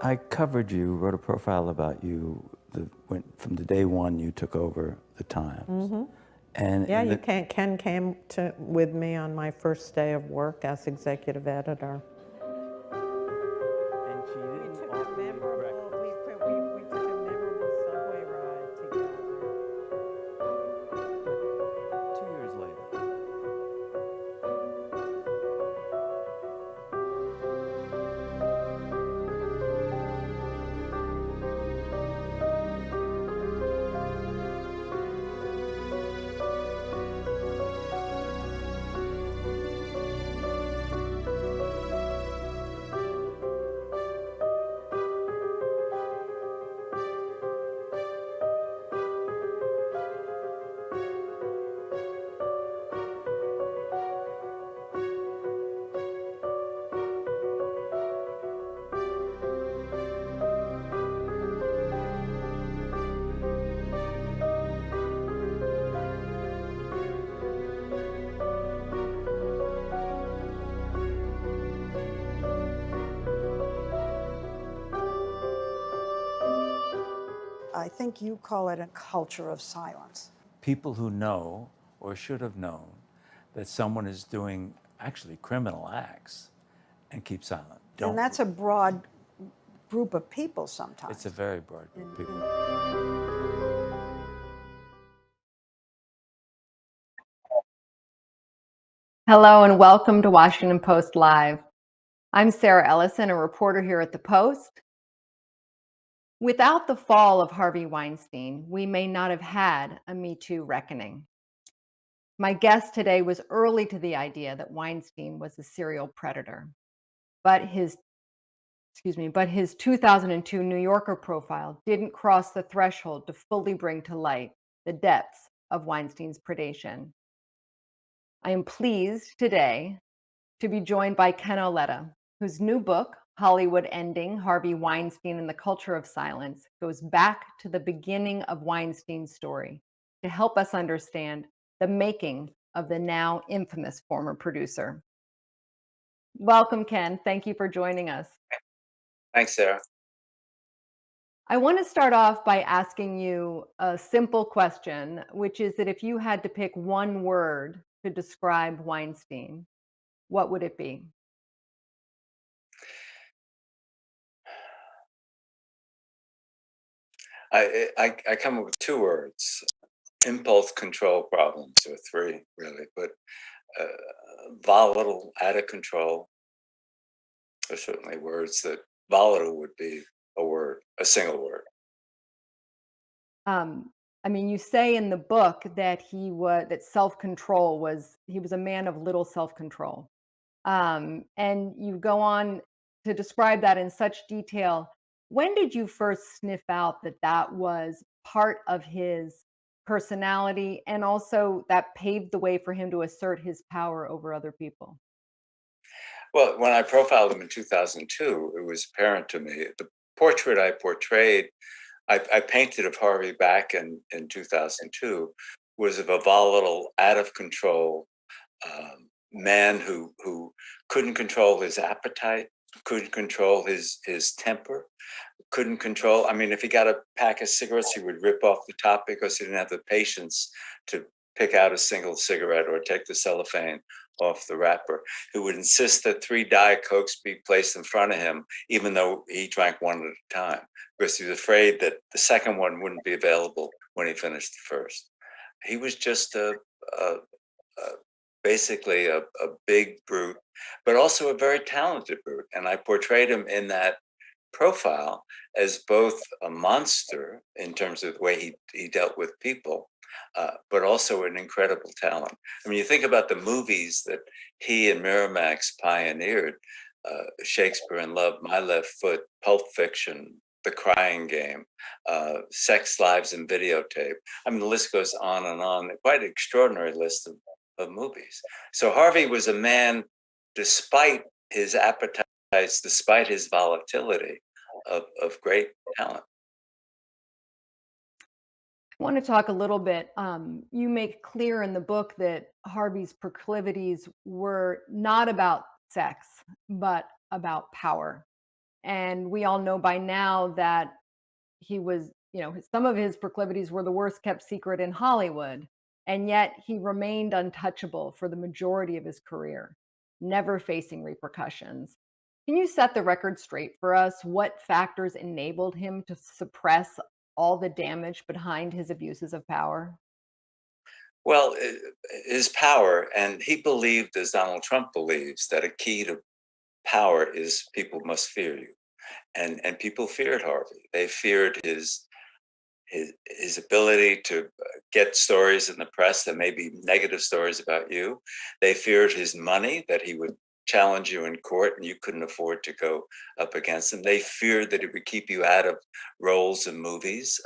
I covered you, wrote a profile about you from the day one you took over the Times. And Yeah, in the, Ken came with me on my first day of work as executive editor. and she didn't We took offer a you memorable, breakfast. we took a memorable subway ride together. But 2 years later, I think you call it a culture of silence. people who know or should have known that someone is doing actually criminal acts and keep silent. And that's a broad group of people sometimes. It's a very broad group of people. Hello and welcome to Washington Post Live. I'm Sarah Ellison, a reporter here at the Post. Without the fall of Harvey Weinstein, we may not have had a Me Too reckoning. My guest today was early to the idea that Weinstein was a serial predator, but his 2002 New Yorker profile didn't cross the threshold to fully bring to light the depths of Weinstein's predation. I am pleased today to be joined by Ken Auletta, whose new book, Hollywood Ending: Harvey Weinstein and the Culture of Silence, goes back to the beginning of Weinstein's story to help us understand the making of the now infamous former producer. Welcome, Ken. Thank you for joining us. Thanks, Sarah. I want to start off by asking you a simple question, which is that if you had to pick one word to describe Weinstein, what would it be? I come up with two words: impulse control problems, or three really, but volatile, out of control. Are certainly words that volatile would be a word, a single word. I mean, you say in the book that that self-control he was a man of little self-control. And you go on to describe that in such detail. When did you first sniff out that that was part of his personality and also that paved the way for him to assert his power over other people? Well, when I profiled him in 2002, it was apparent to me. The portrait I portrayed, I painted of Harvey back in 2002, was of a volatile, out of control man who couldn't control his appetite, couldn't control his temper, couldn't control. I mean, if he got a pack of cigarettes, he would rip off the top because he didn't have the patience to pick out a single cigarette or take the cellophane off the wrapper. He would insist that 3 Diet Cokes be placed in front of him, even though he drank one at a time, because he was afraid that the second one wouldn't be available when he finished the first. He was just a basically a big brute, but also a very talented brute. And I portrayed him in that profile as both a monster in terms of the way he dealt with people, but also an incredible talent. I mean, you think about the movies that he and Miramax pioneered: Shakespeare in Love, My Left Foot, Pulp Fiction, The Crying Game, Sex, Lives, and Videotape. I mean, the list goes on and on. Quite an extraordinary list of movies. So Harvey was a man, despite his appetites, despite his volatility, of great talent. I want to talk a little bit. You make clear in the book that Harvey's proclivities were not about sex, but about power. And we all know by now that he was, some of his proclivities were the worst kept secret in Hollywood. And yet he remained untouchable for the majority of his career, never facing repercussions. Can you set the record straight for us? What factors enabled him to suppress all the damage behind his abuses of power? Well, his power, and he believed, as Donald Trump believes, that a key to power is people must fear you. And people feared Harvey. They feared his ability to get stories in the press that may be negative stories about you. They feared his money, that he would challenge you in court and you couldn't afford to go up against him. They feared that it would keep you out of roles in movies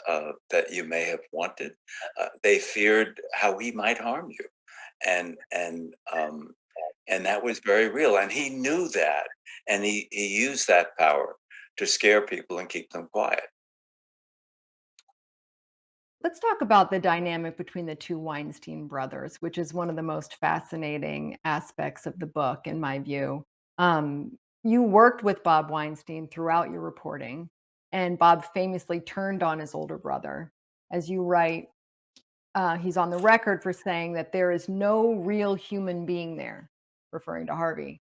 that you may have wanted. They feared how he might harm you, and and um, and that was very real. And he knew that, and he used that power to scare people and keep them quiet. Let's talk about the dynamic between the two Weinstein brothers, which is one of the most fascinating aspects of the book, in my view. You worked with Bob Weinstein throughout your reporting, and Bob famously turned on his older brother. As you write, he's on the record for saying that there is no real human being there, referring to Harvey.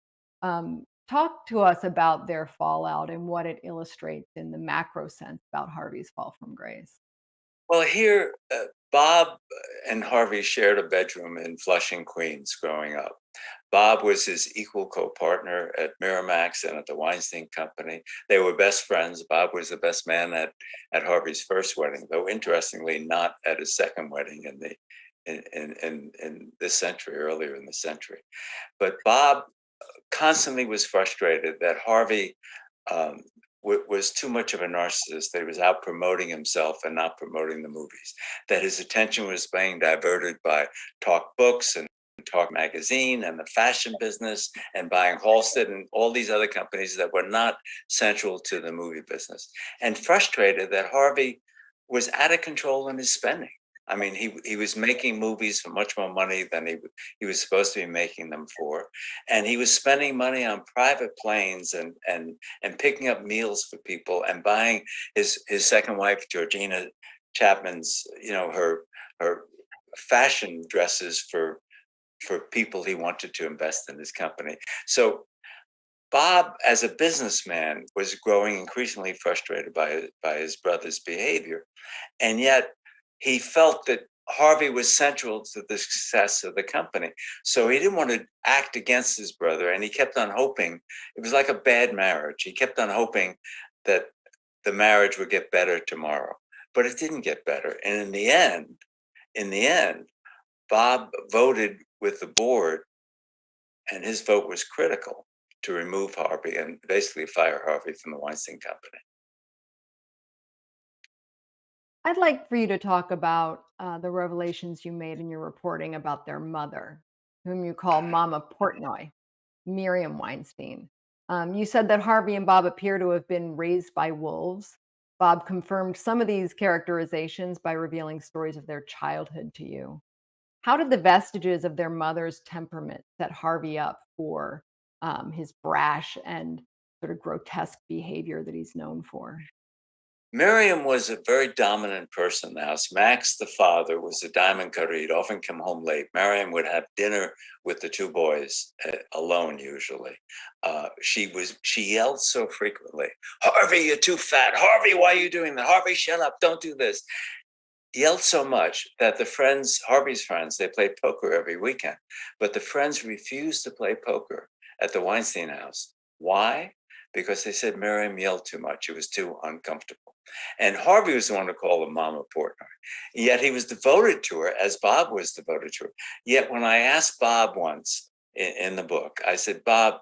Talk to us about their fallout and what it illustrates in the macro sense about Harvey's fall from grace. Well, here, Bob and Harvey shared a bedroom in Flushing, Queens growing up. Bob was his equal co-partner at Miramax and at the Weinstein Company. They were best friends. Bob was the best man at Harvey's first wedding, though interestingly not at his second wedding in this century, earlier in the century. But Bob constantly was frustrated that Harvey um, was too much of a narcissist, that he was out promoting himself and not promoting the movies, that his attention was being diverted by Talk Books and Talk Magazine and the fashion business and buying Halsted and all these other companies that were not central to the movie business. And frustrated that Harvey was out of control in his spending. I mean, he was making movies for much more money than he was supposed to be making them for, and he was spending money on private planes and picking up meals for people and buying his second wife Georgina Chapman's, her fashion dresses for people he wanted to invest in his company. So Bob, as a businessman, was growing increasingly frustrated by his brother's behavior, and yet he felt that Harvey was central to the success of the company. So he didn't want to act against his brother, and he kept on hoping. It was like a bad marriage. He kept on hoping that the marriage would get better tomorrow, but it didn't get better. And in the end, Bob voted with the board, and his vote was critical to remove Harvey and basically fire Harvey from the Weinstein Company. I'd like for you to talk about the revelations you made in your reporting about their mother, whom you call Mama Portnoy, Miriam Weinstein. You said that Harvey and Bob appear to have been raised by wolves. Bob confirmed some of these characterizations by revealing stories of their childhood to you. How did the vestiges of their mother's temperament set Harvey up for his brash and sort of grotesque behavior that he's known for? Miriam was a very dominant person in the house. Max, the father, was a diamond cutter. He'd often come home late. Miriam would have dinner with the two boys alone, usually. She yelled so frequently, "Harvey, you're too fat. Harvey, why are you doing that? Harvey, shut up. Don't do this." Yelled so much that the friends, Harvey's friends, they played poker every weekend. But the friends refused to play poker at the Weinstein house. Why? Because they said Miriam yelled too much. It was too uncomfortable. And Harvey was the one to call her Mama Portnoy. Yet he was devoted to her as Bob was devoted to her. Yet when I asked Bob once in the book, I said, "Bob,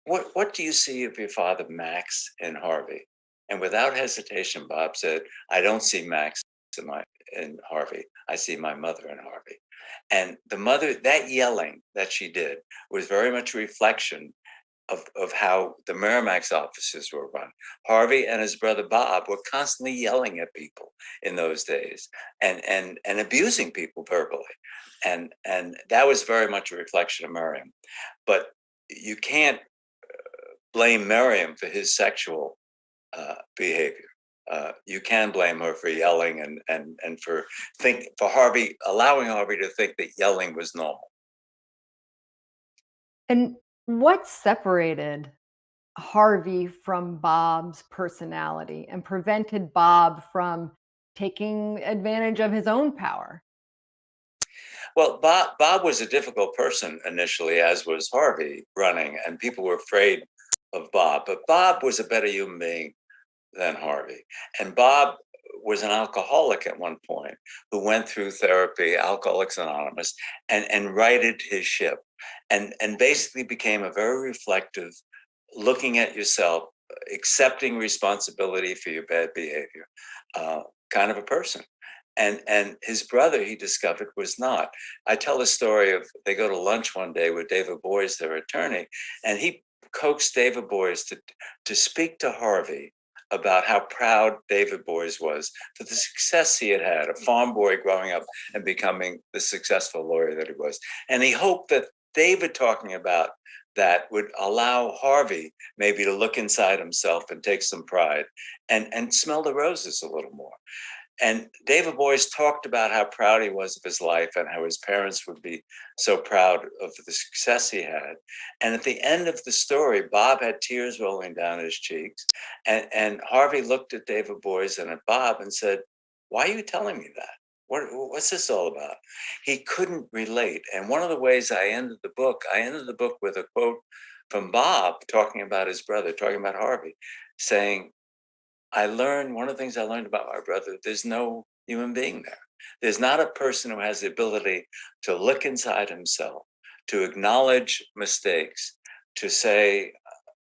what do you see of your father, Max, and Harvey?" And without hesitation, Bob said, "I don't see Max in Harvey. I see my mother in Harvey." And the mother, that yelling that she did was very much a reflection of how the Miramax offices were run. Harvey and his brother Bob were constantly yelling at people in those days and abusing people verbally. And that was very much a reflection of Miriam. But you can't blame Miriam for his sexual behavior. You can blame her for yelling and for Harvey allowing Harvey to think that yelling was normal. And what separated Harvey from Bob's personality and prevented Bob from taking advantage of his own power? Well, Bob was a difficult person initially, as was Harvey running, and people were afraid of Bob. But Bob was a better human being than Harvey. And Bob was an alcoholic at one point who went through therapy, Alcoholics Anonymous, and righted his ship and basically became a very reflective, looking at yourself, accepting responsibility for your bad behavior, kind of a person. And his brother, he discovered, was not. I tell a story of they go to lunch one day with David Boies, their attorney, and he coaxed David Boies to speak to Harvey about how proud David Boies was for the success he had had, a farm boy growing up and becoming the successful lawyer that he was. And he hoped that David talking about that would allow Harvey maybe to look inside himself and take some pride and smell the roses a little more. And David Boies talked about how proud he was of his life and how his parents would be so proud of the success he had. And at the end of the story, Bob had tears rolling down his cheeks. And Harvey looked at David Boies and at Bob and said, "Why are you telling me that? What's this all about?" He couldn't relate. And one of the ways I ended the book with a quote from Bob talking about his brother, talking about Harvey, saying, one of the things I learned about my brother, there's no human being there. There's not a person who has the ability to look inside himself, to acknowledge mistakes, to say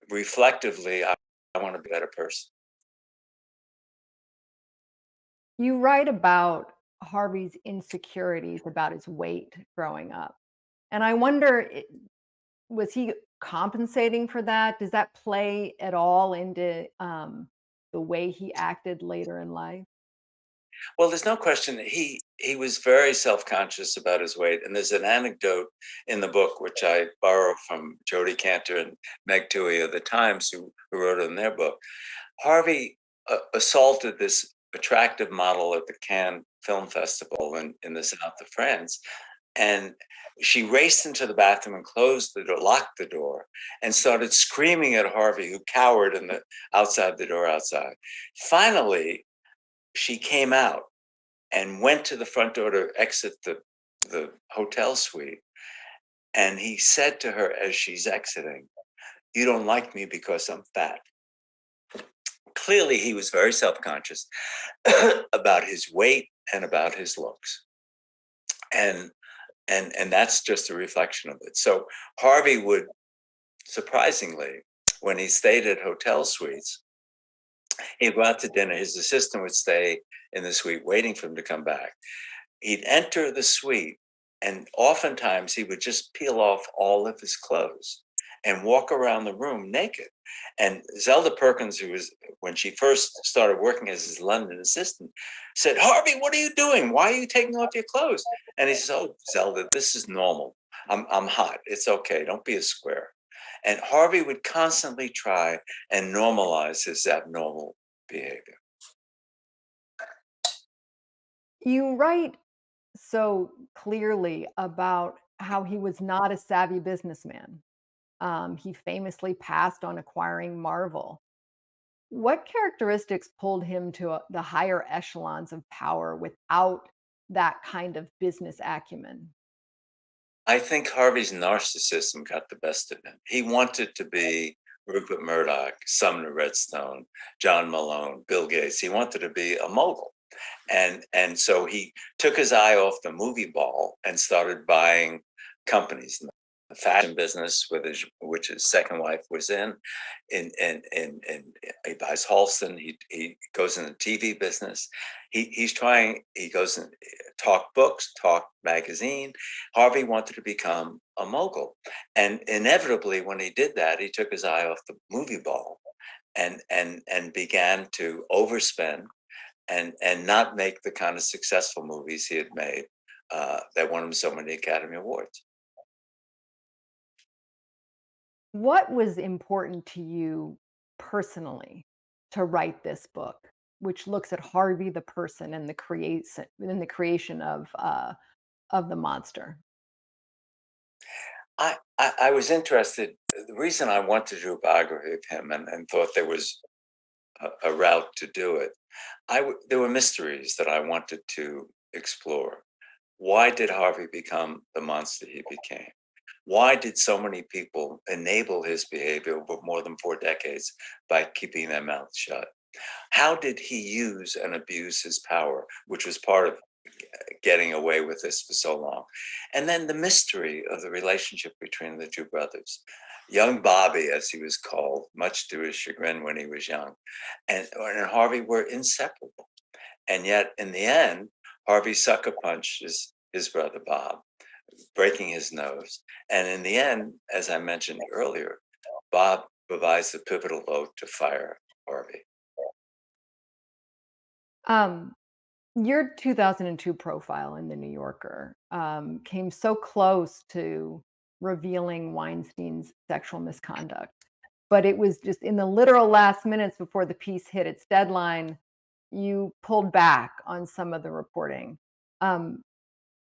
reflectively, I want to be a better person. You write about Harvey's insecurities about his weight growing up. And I wonder, was he compensating for that? Does that play at all into the way he acted later in life? Well, there's no question that he was very self-conscious about his weight. And there's an anecdote in the book, which I borrow from Jodi Cantor and Meg Toohey of the Times, who wrote it in their book. Harvey assaulted this attractive model at the Cannes Film Festival in the south of France. And she raced into the bathroom and closed the door, locked the door, and started screaming at Harvey, who cowered outside the door outside. Finally, she came out and went to the front door to exit the hotel suite. And he said to her as she's exiting, "You don't like me because I'm fat." Clearly, he was very self-conscious about his weight and about his looks. And that's just a reflection of it. So Harvey would, surprisingly, when he stayed at hotel suites, he'd go out to dinner. His assistant would stay in the suite waiting for him to come back. He'd enter the suite, and oftentimes he would just peel off all of his clothes and walk around the room naked. And Zelda Perkins, who was, when she first started working as his London assistant, said, "Harvey, what are you doing? Why are you taking off your clothes?" And he says, "Oh, Zelda, this is normal. I'm hot. It's okay. Don't be a square." And Harvey would constantly try and normalize his abnormal behavior. You write so clearly about how he was not a savvy businessman. He famously passed on acquiring Marvel. What characteristics pulled him to the higher echelons of power without that kind of business acumen? I think Harvey's narcissism got the best of him. He wanted to be Rupert Murdoch, Sumner Redstone, John Malone, Bill Gates. He wanted to be a mogul. And so he took his eye off the movie ball and started buying companies in the fashion business, which his second wife was in he buys Halston. He goes in the TV business. He goes and talk books, talk magazine. Harvey wanted to become a mogul, and inevitably, when he did that, he took his eye off the movie ball and began to overspend and not make the kind of successful movies he had made that won him so many Academy Awards. What was important to you personally to write this book, which looks at Harvey the person and the creation of the monster? I was interested. The reason I wanted to do a biography of him and thought there was a route to do it, there were mysteries that I wanted to explore. Why did Harvey become the monster he became? Why did so many people enable his behavior over more than 4 decades by keeping their mouths shut? How did he use and abuse his power, which was part of getting away with this for so long? And then the mystery of the relationship between the two brothers. Young Bobby, as he was called, much to his chagrin when he was young, and Harvey were inseparable. And yet, in the end, Harvey sucker punched his brother Bob, breaking his nose. And in the end, as I mentioned earlier, Bob provides the pivotal vote to fire Harvey. Um, your 2002 profile in the New Yorker came so close to revealing Weinstein's sexual misconduct, but it was just in the literal last minutes before the piece hit its deadline, you pulled back on some of the reporting. Um,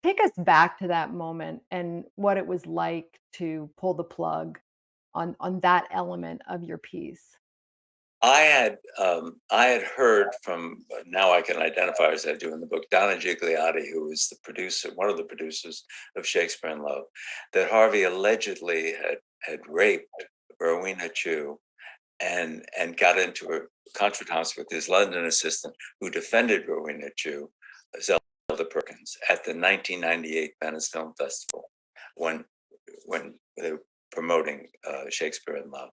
Take us back to that moment and what it was like to pull the plug on that element of your piece. I had heard from, now I can identify as I do in the book, Donna Gigliotti, who was the producer, one of the producers of Shakespeare in Love, that Harvey allegedly had raped Rowena Chu and got into a contretemps with his London assistant who defended Rowena Chu, Zelda Perkins, at the 1998 Venice Film Festival when they were promoting Shakespeare in Love.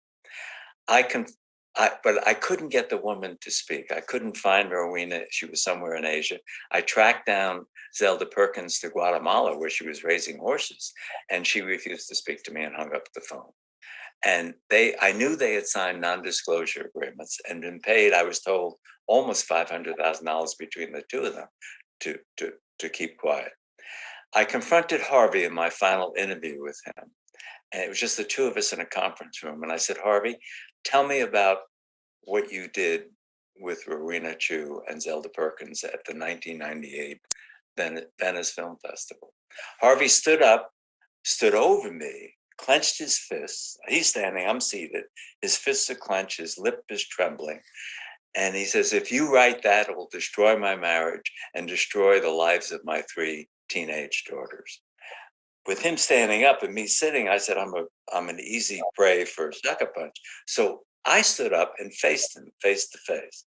But I couldn't get the woman to speak. I couldn't find Rowena. She was somewhere in Asia. I tracked down Zelda Perkins to Guatemala, where she was raising horses, and she refused to speak to me and hung up the phone. And I knew they had signed non-disclosure agreements and been paid, I was told, almost $500,000 between the two of them to keep quiet. I confronted Harvey in my final interview with him, and it was just the two of us in a conference room. And I said, Harvey, tell me about what you did with Rowena Chu and Zelda Perkins at the 1998 Venice Film Festival. Harvey stood up, stood over me, clenched his fists. He's standing, I'm seated. His fists are clenched, his lip is trembling. And he says, if you write that, it will destroy my marriage and destroy the lives of my 3 teenage daughters. With him standing up and me sitting, I said, I'm an easy prey for a sucker punch. So I stood up and faced him face to face.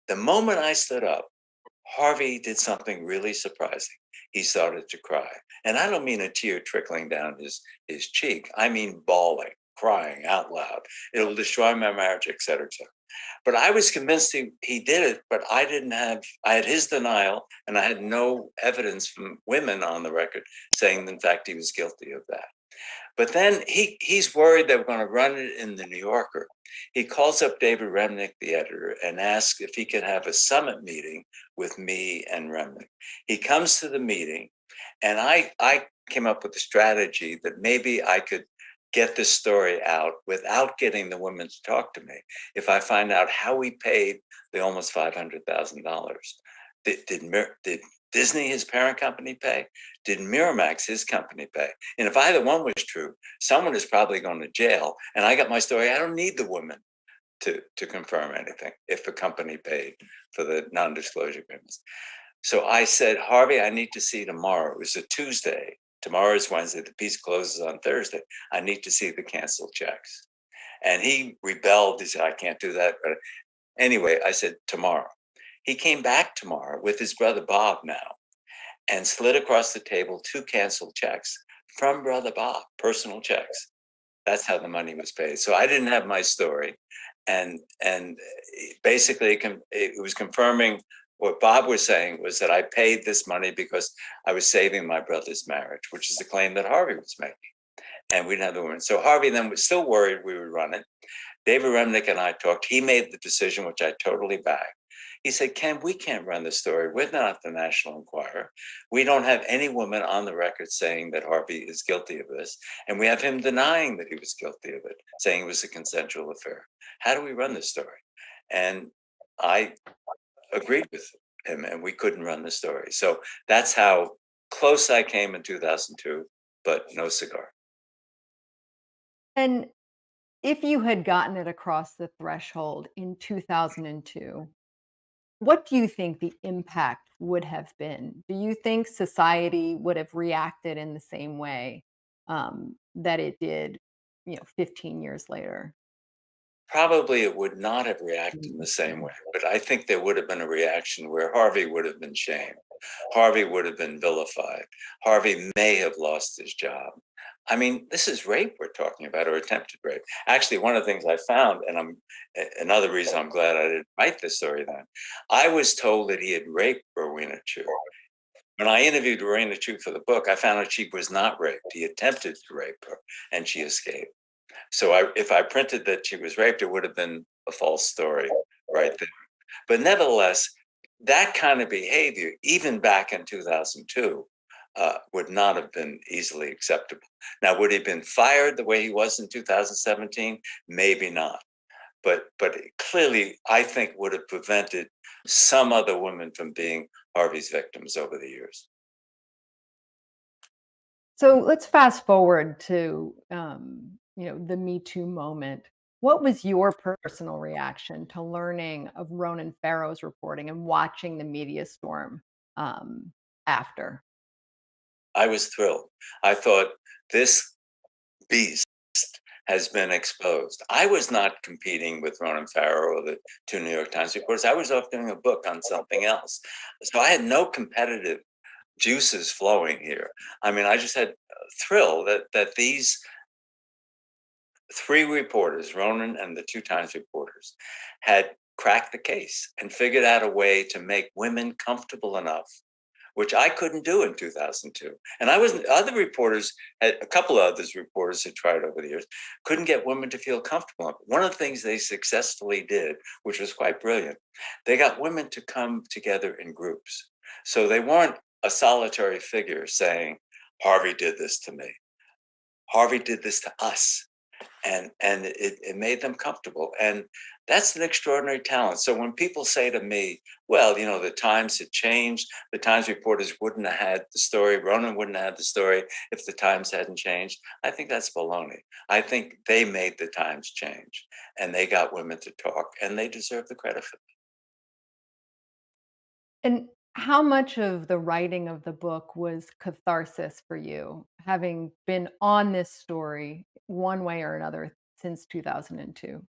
The moment I stood up, Harvey did something really surprising. He started to cry. And I don't mean a tear trickling down his cheek. I mean bawling, crying out loud. It'll destroy my marriage, et cetera, et cetera. But I was convinced he did it, but I had his denial, and I had no evidence from women on the record saying, in fact, he was guilty of that. But then he's worried that we're going to run it in the New Yorker. He calls up David Remnick, the editor, and asks if he can have a summit meeting with me and Remnick. He comes to the meeting, and I came up with a strategy that maybe I could get this story out without getting the women to talk to me. If I find out how we paid the almost $500,000, did Disney, his parent company, pay? Did Miramax, his company, pay? And if either one was true, someone is probably going to jail. And I got my story. I don't need the woman to confirm anything if the company paid for the non-disclosure agreements. So I said, Harvey, I need to see tomorrow. It was a Tuesday. Tomorrow is Wednesday. The piece closes on Thursday. I need to see the canceled checks. And he rebelled. He said, I can't do that. But anyway, I said, tomorrow. He came back tomorrow with his brother Bob now and slid across the table 2 canceled checks from brother Bob, personal checks. That's how the money was paid. So I didn't have my story. And basically it was confirming what Bob was saying, was that I paid this money because I was saving my brother's marriage, which is the claim that Harvey was making. And we didn't have the woman. So Harvey then was still worried we would run it. David Remnick and I talked. He made the decision, which I totally backed. He said, Ken, we can't run the story. We're not the National Enquirer. We don't have any woman on the record saying that Harvey is guilty of this. And we have him denying that he was guilty of it, saying it was a consensual affair. How do we run this story? And I agreed with him, and we couldn't run the story. So that's how close I came in 2002, but no cigar. And if you had gotten it across the threshold in 2002, what do you think the impact would have been? Do you think society would have reacted in the same way that it did, 15 years later? Probably it would not have reacted in the same way, but I think there would have been a reaction where Harvey would have been shamed. Harvey would have been vilified. Harvey may have lost his job. I mean, this is rape we're talking about, or attempted rape. Actually, one of the things I found, and another reason I'm glad I didn't write this story then, I was told that he had raped Rowena Chu. When I interviewed Rowena Chu for the book, I found out she was not raped. He attempted to rape her, and she escaped. So if I printed that she was raped, it would have been a false story right there. But nevertheless, that kind of behavior, even back in 2002, would not have been easily acceptable. Now, would he have been fired the way he was in 2017? Maybe not. But it clearly, I think, would have prevented some other women from being Harvey's victims over the years. So let's fast forward to the Me Too moment. What was your personal reaction to learning of Ronan Farrow's reporting and watching the media storm after? I was thrilled. I thought this beast has been exposed. I was not competing with Ronan Farrow or the two New York Times reporters. I was off doing a book on something else. So I had no competitive juices flowing here. I mean, I just had a thrill that these three reporters, Ronan and the two Times reporters, had cracked the case and figured out a way to make women comfortable enough, which I couldn't do in 2002. And other reporters, a couple of others reporters had tried over the years, couldn't get women to feel comfortable. One of the things they successfully did, which was quite brilliant, they got women to come together in groups. So they weren't a solitary figure saying, Harvey did this to me. Harvey did this to us. And it made them comfortable. And that's an extraordinary talent. So when people say to me, well, the times had changed, the Times reporters wouldn't have had the story, Ronan wouldn't have had the story if the Times hadn't changed, I think that's baloney. I think they made the Times change, and they got women to talk, and they deserve the credit for that. And how much of the writing of the book was catharsis for you, having been on this story one way or another since 2002?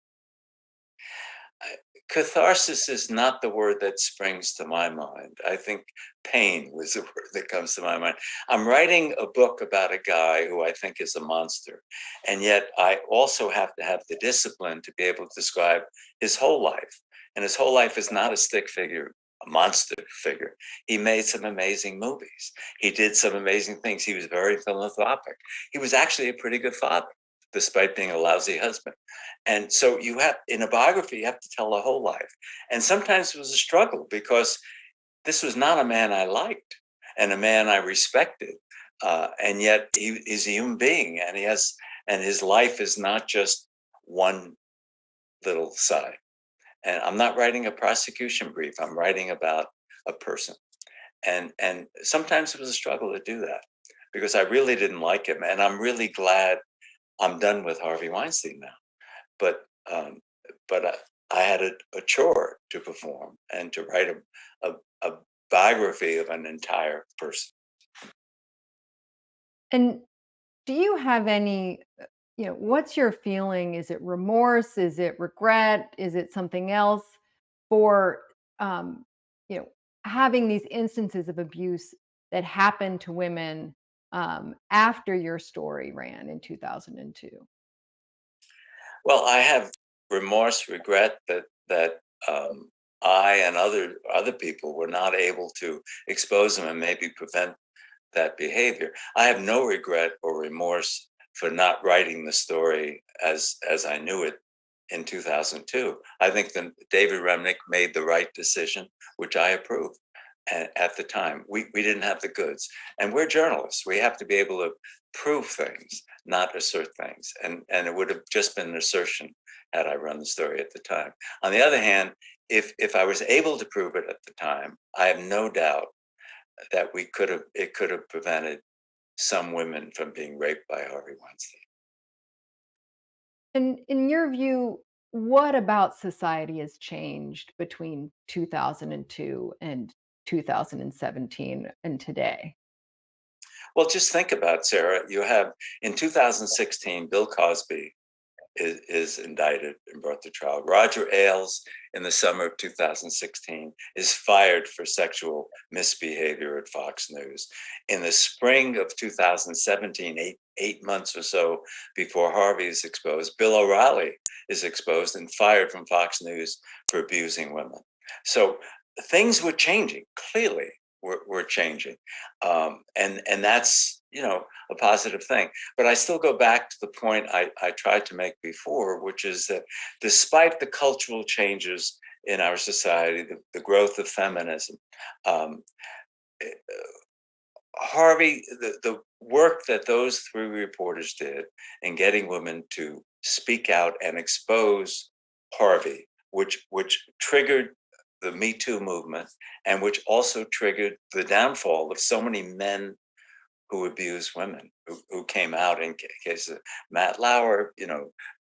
Catharsis is not the word that springs to my mind. I think pain was the word that comes to my mind. I'm writing a book about a guy who I think is a monster. And yet I also have to have the discipline to be able to describe his whole life. And his whole life is not a stick figure, a monster figure. He made some amazing movies. He did some amazing things. He was very philanthropic. He was actually a pretty good father, despite being a lousy husband. And so in a biography, you have to tell the whole life. And sometimes it was a struggle because this was not a man I liked and a man I respected. And yet he's a human being, and his life is not just one little side. And I'm not writing a prosecution brief. I'm writing about a person. And sometimes it was a struggle to do that because I really didn't like him. And I'm really glad I'm done with Harvey Weinstein now. But I had a chore to perform and to write a biography of an entire person. And do you have any, what's your feeling? Is it remorse? Is it regret? Is it something else for, you know, having these instances of abuse that happened to women after your story ran in 2002? Well, I have remorse, regret that I and other people were not able to expose them and maybe prevent that behavior. I have no regret or remorse for not writing the story as I knew it in 2002. I think that David Remnick made the right decision, which I approved. And at the time, we didn't have the goods. And we're journalists. We have to be able to prove things, not assert things. And it would have just been an assertion had I run the story at the time. On the other hand, if I was able to prove it at the time, I have no doubt that it could have prevented some women from being raped by Harvey Weinstein. And in your view, what about society has changed between 2002 and 2017 and today? Well, just think about it, Sarah. You have in 2016, Bill Cosby is indicted and brought to trial. Roger Ailes, in the summer of 2016, is fired for sexual misbehavior at Fox News. In the spring of 2017, eight months or so before Harvey is exposed, Bill O'Reilly is exposed and fired from Fox News for abusing women. So things were changing, clearly were changing. And that's, a positive thing. But I still go back to the point I tried to make before, which is that despite the cultural changes in our society, the growth of feminism, Harvey, the work that those three reporters did in getting women to speak out and expose Harvey, which triggered the Me Too movement, and which also triggered the downfall of so many men who abuse women, who came out in case of Matt Lauer,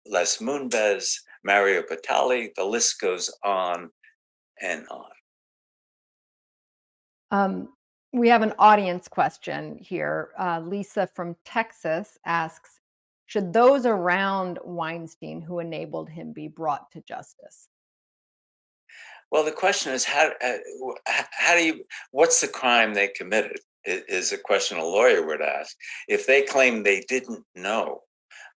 Les Moonves, Mario Batali, the list goes on and on. We have an audience question here. Lisa from Texas asks, should those around Weinstein who enabled him be brought to justice? Well, the question is how do you, what's the crime they committed is a question a lawyer would ask. If they claim they didn't know,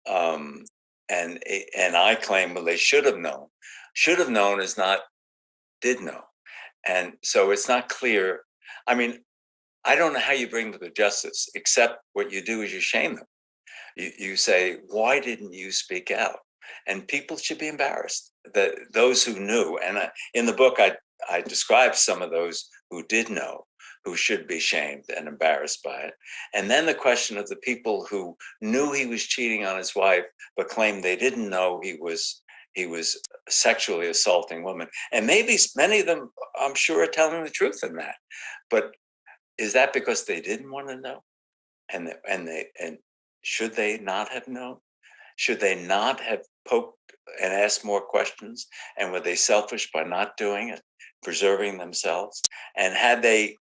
and I claim, well, they should have known. Should have known is not did know. And so it's not clear. I mean, I don't know how you bring them to justice, except what you do is you shame them. You say, why didn't you speak out? And people should be embarrassed, that those who knew. And in the book, I described some of those who did know, who should be shamed and embarrassed by it. And then the question of the people who knew he was cheating on his wife, but claimed they didn't know he was sexually assaulting women. And maybe many of them, I'm sure, are telling the truth in that. But is that because they didn't want to know? And should they not have known? Should they not have poked and asked more questions? And were they selfish by not doing it, preserving themselves? And had they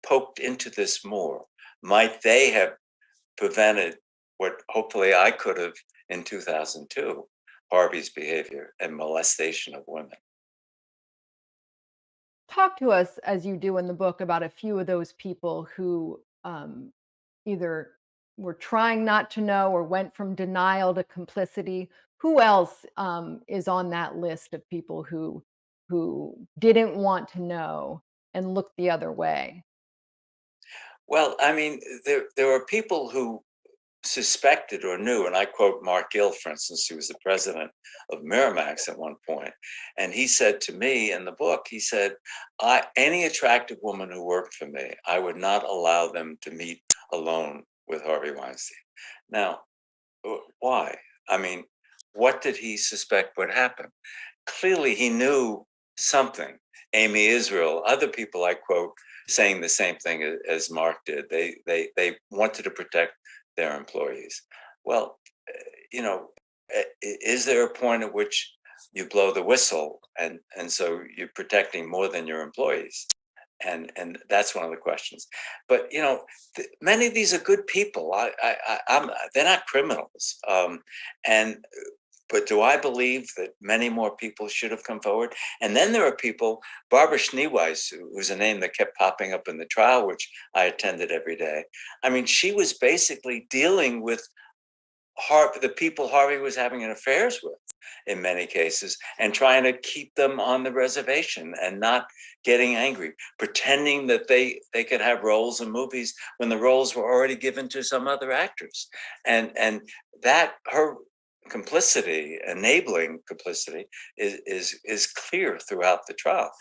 poked into this more, might they have prevented what hopefully I could have in 2002, Harvey's behavior and molestation of women? Talk to us, as you do in the book, about a few of those people who either were trying not to know or went from denial to complicity. Who else is on that list of people who didn't want to know and looked the other way? Well, I mean, there are people who suspected or knew, and I quote Mark Gill, for instance, who was the president of Miramax at one point, and he said to me in the book, he said, any attractive woman who worked for me, I would not allow them to meet alone with Harvey Weinstein. Now, why? I mean, what did he suspect would happen? Clearly, he knew something. Amy Israel, other people I quote, saying the same thing as Mark did. They wanted to protect their employees. Well, is there a point at which you blow the whistle, and so you're protecting more than your employees? And that's one of the questions. But many of these are good people. They're not criminals. But do I believe that many more people should have come forward? And then there are people, Barbara Schneeweiss, who's a name that kept popping up in the trial, which I attended every day. I mean, she was basically dealing with the people Harvey was having affairs with in many cases, and trying to keep them on the reservation and not getting angry, pretending that they could have roles in movies when the roles were already given to some other actors. And that her complicity, enabling complicity, is clear throughout the trial.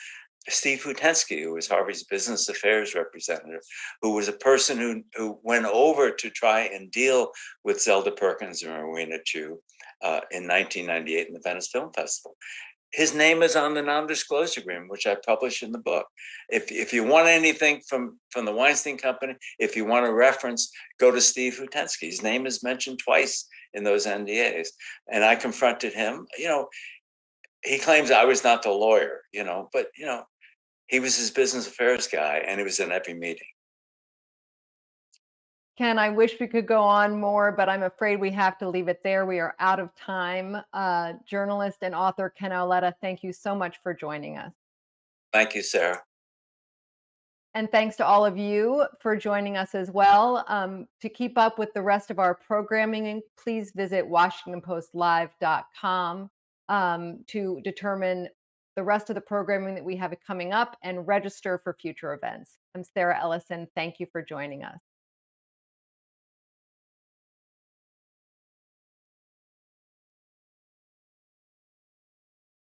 Steve Hutensky, who was Harvey's business affairs representative, who was a person who went over to try and deal with Zelda Perkins and Rowena Chu in 1998 in the Venice Film Festival. his name is on the non-disclosure agreement, which I published in the book. If you want anything from the Weinstein Company, if you want a reference, go to Steve Hutensky. His name is mentioned twice in those NDAs. And I confronted him. He claims I was not the lawyer, but he was his business affairs guy, and he was in every meeting. Ken, I wish we could go on more, but I'm afraid we have to leave it there. We are out of time. Journalist and author Ken Auletta, thank you so much for joining us. Thank you, Sarah. And thanks to all of you for joining us as well. To keep up with the rest of our programming, please visit WashingtonPostLive.com to determine the rest of the programming that we have coming up and register for future events. I'm Sarah Ellison. Thank you for joining us.